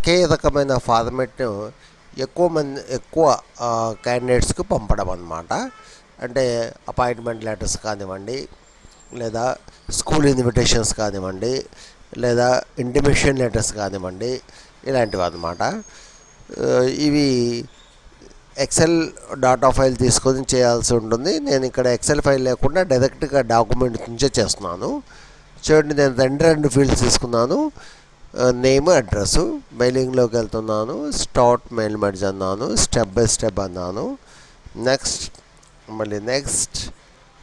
ఒకే రకమైన ఫార్మెట్ను ఎక్కువ క్యాండిడేట్స్కి పంపడం అన్నమాట. అంటే అపాయింట్మెంట్ లెటర్స్ కానివ్వండి, లేదా స్కూల్ ఇన్విటేషన్స్ కానివ్వండి, లేదా ఇంటిమేషన్ లెటర్స్ కానివ్వండి, ఇలాంటివి అన్నమాట. ఇవి ఎక్సెల్ డాటా ఫైల్ తీసుకొని చేయాల్సి ఉంటుంది. నేను ఇక్కడ ఎక్సెల్ ఫైల్ లేకుండా డైరెక్ట్గా డాక్యుమెంట్ నుంచే చేస్తున్నాను. చూడండి, నేను రెండు ఫీల్డ్స్ తీసుకున్నాను. Name, address. మెయిలింగ్లోకి వెళ్తున్నాను. స్టార్ట్ మెయిల్ మెర్జ్ అన్నాను. స్టెప్ బై స్టెప్ అన్నాను. నెక్స్ట్, మళ్ళీ నెక్స్ట్,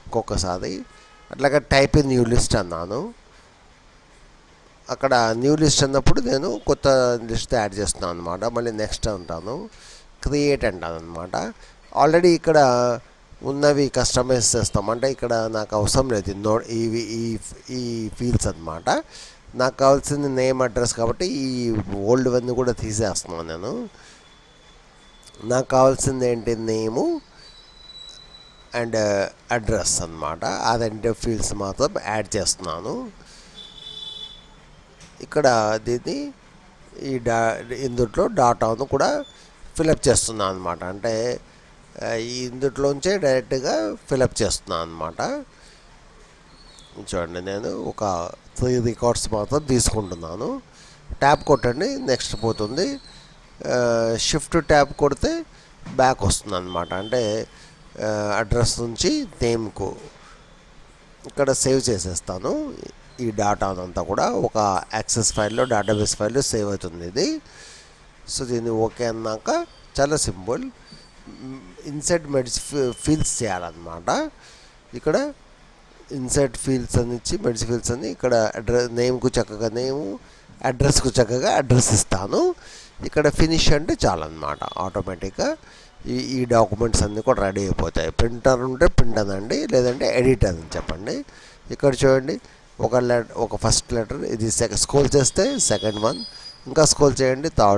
ఇంకొకసారి అట్లాగే టైప్ ఇన్ న్యూ లిస్ట్ అన్నాను. అక్కడ న్యూ లిస్ట్ అన్నప్పుడు నేను కొత్త లిస్ట్ యాడ్ చేస్తున్నాను అనమాట. మళ్ళీ నెక్స్ట్ అంటాను. క్రియేట్ అంటాను అనమాట. ఆల్రెడీ ఇక్కడ ఉన్నవి కస్టమైజ్ చేస్తాం. అంటే ఇక్కడ నాకు అవసరం లేదు ఇవి ఈ ఫీల్డ్స్ అనమాట. నాకు కావాల్సింది నేమ్, అడ్రస్ కాబట్టి ఈ ఓల్డ్వన్నీ కూడా తీసేస్తున్నాను నేను. నాకు కావాల్సింది ఏంటి, నేము అండ్ అడ్రస్ అన్నమాట. ఆ రెండు ఫీల్డ్స్ మాత్రం యాడ్ చేస్తున్నాను. ఇక్కడ దీన్ని ఇందులో డాటాను కూడా ఫిలప్ చేస్తున్నాను అనమాట. అంటే ఇందులోంచే డైరెక్ట్గా ఫిలప్ చేస్తున్నాను అనమాట. చూడండి, నేను ఒక 3 రికార్డ్స్ మాత్రం తీసుకుంటున్నాను. ట్యాబ్ కొట్టండి, నెక్స్ట్ పోతుంది. షిఫ్ట్ ట్యాబ్ కొడితే బ్యాక్ వస్తుంది అనమాట. అంటే అడ్రస్ నుంచి నేమ్కు ఇక్కడ సేవ్ చేసేస్తాను. ఈ డాటా అంతా కూడా ఒక యాక్సెస్ ఫైల్లో, డేటాబేస్ ఫైల్లో సేవ్ అవుతుంది ఇది. సో దీన్ని ఓకే అన్నాక చాలా సింపుల్. ఇన్సర్ట్ మెర్జ్ ఫీల్డ్స్ చేయాలన్నమాట. ఇక్కడ ఇన్సర్ట్ ఫీల్డ్స్ అని ఇచ్చి మెర్జ్ ఫీల్డ్స్ అని ఇక్కడ నేమ్కు చక్కగా నేము, అడ్రస్కు చక్కగా అడ్రస్ ఇస్తాను. ఇక్కడ ఫినిష్ అంటే చాలన్నమాట. ఆటోమేటిక్గా ఈ డాక్యుమెంట్స్ అన్నీ కూడా రెడీ అయిపోతాయి. ప్రింటర్ ఉంటే ప్రింట్ అనండి, లేదంటే ఎడిటర్ అని చెప్పండి. ఇక్కడ చూడండి, ఒక ఫస్ట్ లెటర్ ఇది స్క్రోల్ చేస్తే సెకండ్ వన్, ఇంకా స్క్రోల్ చేయండి థర్డ్,